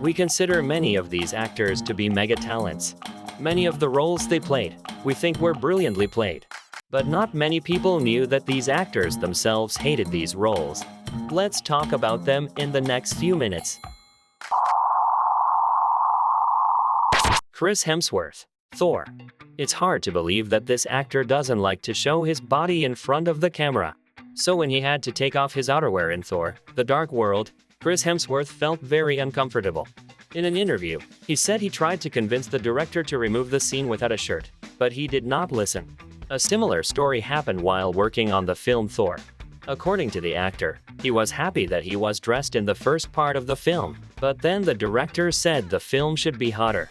We consider many of these actors to be mega talents. Many of the roles they played, we think were brilliantly played. But not many people knew that these actors themselves hated these roles. Let's talk about them in the next few minutes. Chris Hemsworth, Thor. It's hard to believe that this actor doesn't like to show his body in front of the camera. So when he had to take off his outerwear in Thor: The Dark World, Chris Hemsworth felt very uncomfortable. In an interview, he said he tried to convince the director to remove the scene without a shirt, but he did not listen. A similar story happened while working on the film Thor. According to the actor, he was happy that he was dressed in the first part of the film, but then the director said the film should be hotter.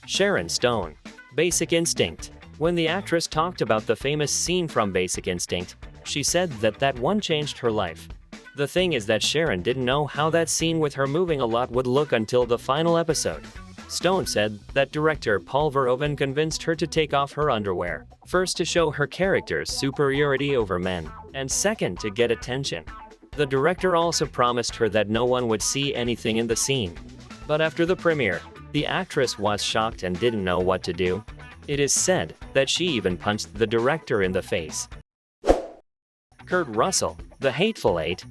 Sharon Stone, Basic Instinct. When the actress talked about the famous scene from Basic Instinct, she said that one changed her life. The thing is that Sharon didn't know how that scene with her moving a lot would look until the final episode. Stone said that director Paul Verhoeven convinced her to take off her underwear, first to show her character's superiority over men, and second to get attention. The director also promised her that no one would see anything in the scene. But after the premiere, the actress was shocked and didn't know what to do. It is said that she even punched the director in the face. Kurt Russell, The Hateful Eight.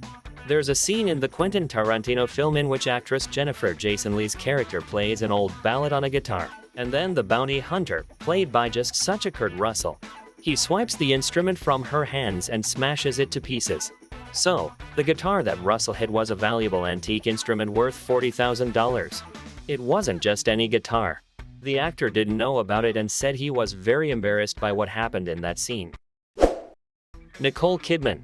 There's a scene in the Quentin Tarantino film in which actress Jennifer Jason Leigh's character plays an old ballad on a guitar, and then the bounty hunter, played by just such a Kurt Russell. He swipes the instrument from her hands and smashes it to pieces. So, the guitar that Russell hit was a valuable antique instrument worth $40,000. It wasn't just any guitar. The actor didn't know about it and said he was very embarrassed by what happened in that scene. Nicole Kidman,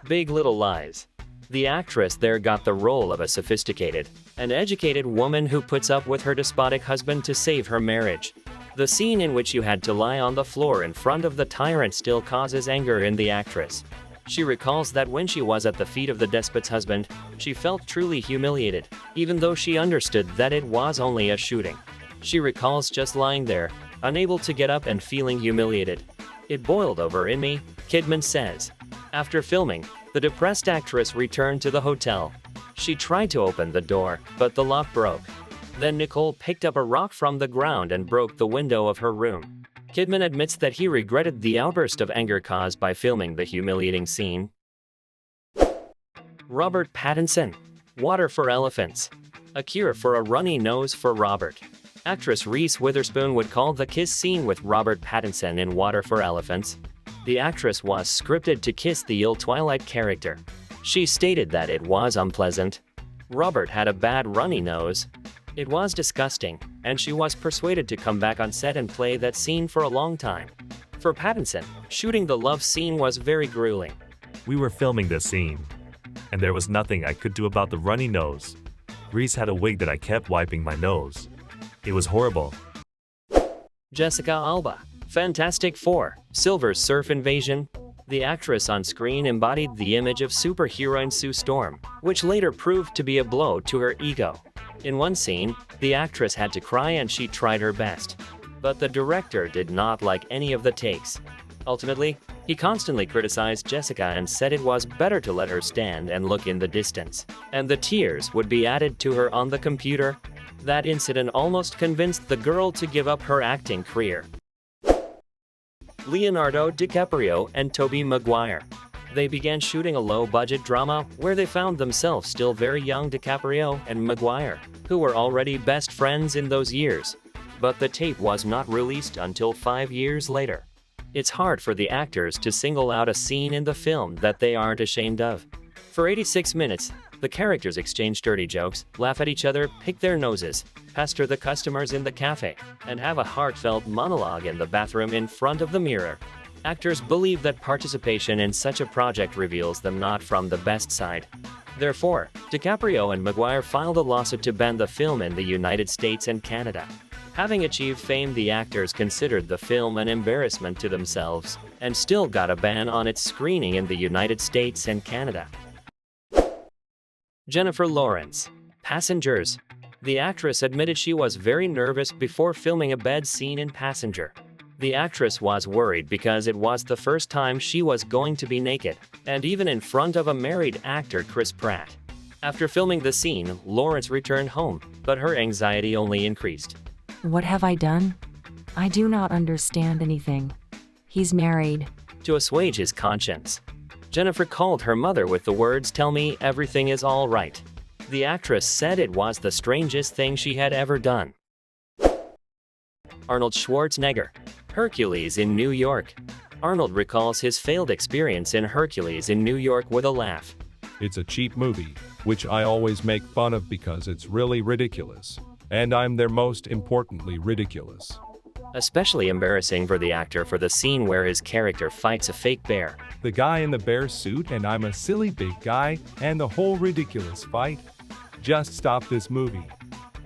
Big Little Lies. The actress there got the role of a sophisticated and educated woman who puts up with her despotic husband to save her marriage. The scene in which you had to lie on the floor in front of the tyrant still causes anger in the actress. She recalls that when she was at the feet of the despot's husband, she felt truly humiliated, even though she understood that it was only a shooting. She recalls just lying there, unable to get up and feeling humiliated. It boiled over in me, Kidman says. After filming, the depressed actress returned to the hotel. She tried to open the door, but the lock broke. Then Nicole picked up a rock from the ground and broke the window of her room. Kidman admits that he regretted the outburst of anger caused by filming the humiliating scene. Robert Pattinson, Water for Elephants. A cure for a runny nose for Robert. Actress Reese Witherspoon would call the kiss scene with Robert Pattinson in Water for Elephants. The actress was scripted to kiss the ill Twilight character. She stated that it was unpleasant. Robert had a bad runny nose. It was disgusting, and she was persuaded to come back on set and play that scene for a long time. For Pattinson, shooting the love scene was very grueling. We were filming this scene, and there was nothing I could do about the runny nose. Reese had a wig that I kept wiping my nose. It was horrible. Jessica Alba, Fantastic Four, Silver Surf Invasion. The actress on screen embodied the image of superheroine Sue Storm, which later proved to be a blow to her ego. In one scene, the actress had to cry and she tried her best. But the director did not like any of the takes. Ultimately, he constantly criticized Jessica and said it was better to let her stand and look in the distance, and the tears would be added to her on the computer. That incident almost convinced the girl to give up her acting career. Leonardo DiCaprio and Tobey Maguire. They began shooting a low-budget drama where they found themselves still very young, DiCaprio and Maguire, who were already best friends in those years. But the tape was not released until 5 years later. It's hard for the actors to single out a scene in the film that they aren't ashamed of. For 86 minutes, the characters exchange dirty jokes, laugh at each other, pick their noses, pester the customers in the cafe, and have a heartfelt monologue in the bathroom in front of the mirror. Actors believe that participation in such a project reveals them not from the best side. Therefore, DiCaprio and Maguire filed a lawsuit to ban the film in the United States and Canada. Having achieved fame, the actors considered the film an embarrassment to themselves, and still got a ban on its screening in the United States and Canada. Jennifer Lawrence, Passengers. The actress admitted she was very nervous before filming a bed scene in Passenger. The actress was worried because it was the first time she was going to be naked, and even in front of a married actor, Chris Pratt. After filming the scene, Lawrence returned home, but her anxiety only increased. What have I done? I do not understand anything. He's married. To assuage his conscience, Jennifer called her mother with the words, "Tell me everything is all right." The actress said it was the strangest thing she had ever done. Arnold Schwarzenegger, Hercules in New York. Arnold recalls his failed experience in Hercules in New York with a laugh. It's a cheap movie, which I always make fun of because it's really ridiculous. And I'm their most importantly ridiculous. Especially embarrassing for the actor for the scene where his character fights a fake bear. The guy in the bear suit and I'm a silly big guy and the whole ridiculous fight. Just stop this movie.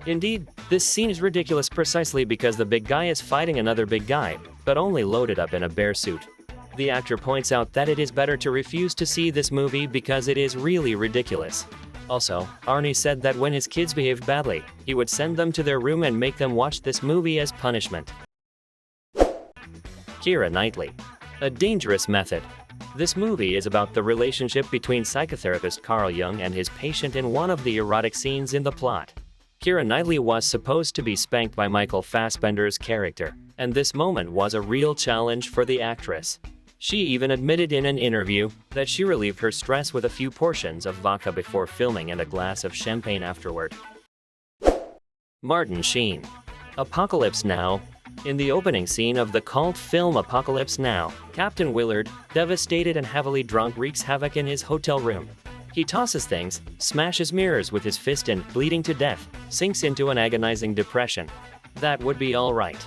Indeed, this scene is ridiculous precisely because the big guy is fighting another big guy, but only loaded up in a bear suit. The actor points out that it is better to refuse to see this movie because it is really ridiculous. Also, Arnie said that when his kids behaved badly, he would send them to their room and make them watch this movie as punishment. Keira Knightley, A Dangerous Method. This movie is about the relationship between psychotherapist Carl Jung and his patient in one of the erotic scenes in the plot. Keira Knightley was supposed to be spanked by Michael Fassbender's character, and this moment was a real challenge for the actress. She even admitted in an interview that she relieved her stress with a few portions of vodka before filming and a glass of champagne afterward. Martin Sheen, Apocalypse Now. In the opening scene of the cult film Apocalypse Now, Captain Willard, devastated and heavily drunk, wreaks havoc in his hotel room. He tosses things, smashes mirrors with his fist and, bleeding to death, sinks into an agonizing depression. That would be alright.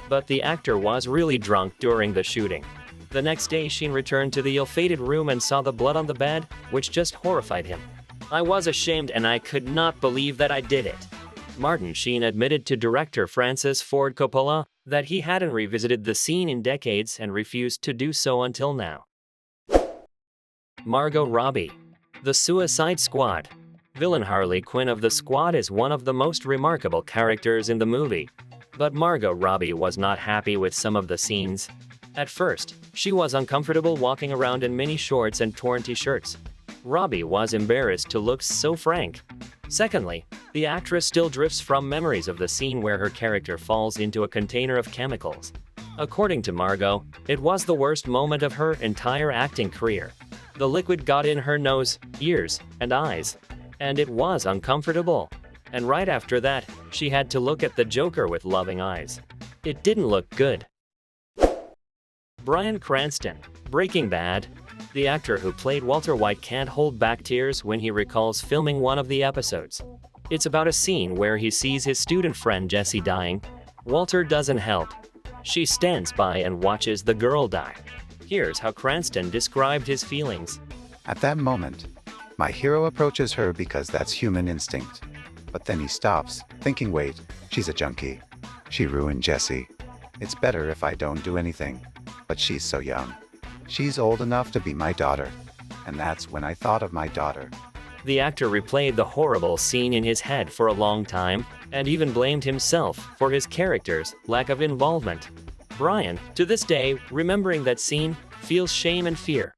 But the actor was really drunk during the shooting. The next day Sheen returned to the ill-fated room and saw the blood on the bed, which just horrified him. "I was ashamed and I could not believe that I did it." Martin Sheen admitted to director Francis Ford Coppola that he hadn't revisited the scene in decades and refused to do so until now. Margot Robbie, The Suicide Squad. Villain Harley Quinn of The Squad is one of the most remarkable characters in the movie. But Margot Robbie was not happy with some of the scenes. At first, she was uncomfortable walking around in mini shorts and torn t-shirts. Robbie was embarrassed to look so frank. Secondly, the actress still drifts from memories of the scene where her character falls into a container of chemicals. According to Margot, it was the worst moment of her entire acting career. The liquid got in her nose, ears, and eyes. And it was uncomfortable. And right after that, she had to look at the Joker with loving eyes. It didn't look good. Bryan Cranston, Breaking Bad. The actor who played Walter White can't hold back tears when he recalls filming one of the episodes. It's about a scene where he sees his student friend Jesse dying. Walter doesn't help. She stands by and watches the girl die. Here's how Cranston described his feelings. "At that moment, my hero approaches her because that's human instinct. But then he stops, thinking, wait, she's a junkie. She ruined Jesse. It's better if I don't do anything. But she's so young. She's old enough to be my daughter. And that's when I thought of my daughter." The actor replayed the horrible scene in his head for a long time, and even blamed himself for his character's lack of involvement. Bryan, to this day, remembering that scene, feels shame and fear.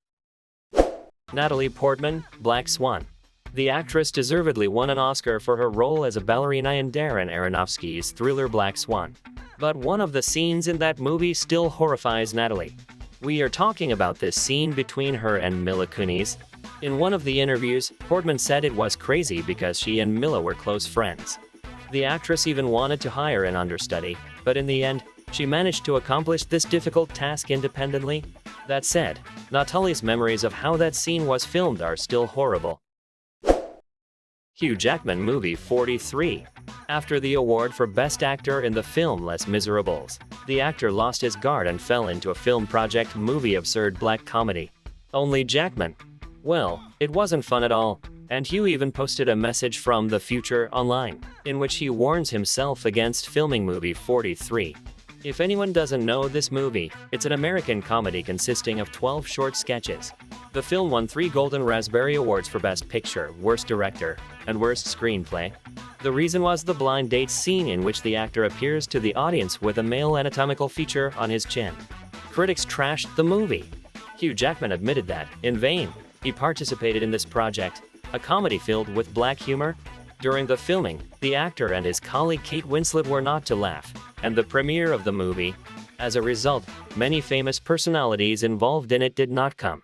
Natalie Portman, Black Swan. The actress deservedly won an Oscar for her role as a ballerina in Darren Aronofsky's thriller Black Swan. But one of the scenes in that movie still horrifies Natalie. We are talking about this scene between her and Mila Kunis. In one of the interviews, Portman said it was crazy because she and Mila were close friends. The actress even wanted to hire an understudy, but in the end, she managed to accomplish this difficult task independently. That said, Natalie's memories of how that scene was filmed are still horrible. Hugh Jackman movie 43. After the award for Best Actor in the film Les Miserables, the actor lost his guard and fell into a film project movie absurd black comedy. Only Jackman. Well, it wasn't fun at all, and Hugh even posted a message from the future online, in which he warns himself against filming movie 43. If anyone doesn't know this movie, it's an American comedy consisting of 12 short sketches. The film won 3 Golden Raspberry Awards for Best Picture, Worst Director, and Worst Screenplay. The reason was the blind date scene in which the actor appears to the audience with a male anatomical feature on his chin. Critics trashed the movie. Hugh Jackman admitted that, in vain, he participated in this project. a comedy filled with black humor. During the filming, the actor and his colleague Kate Winslet were not to laugh, and the premiere of the movie. As a result, many famous personalities involved in it did not come.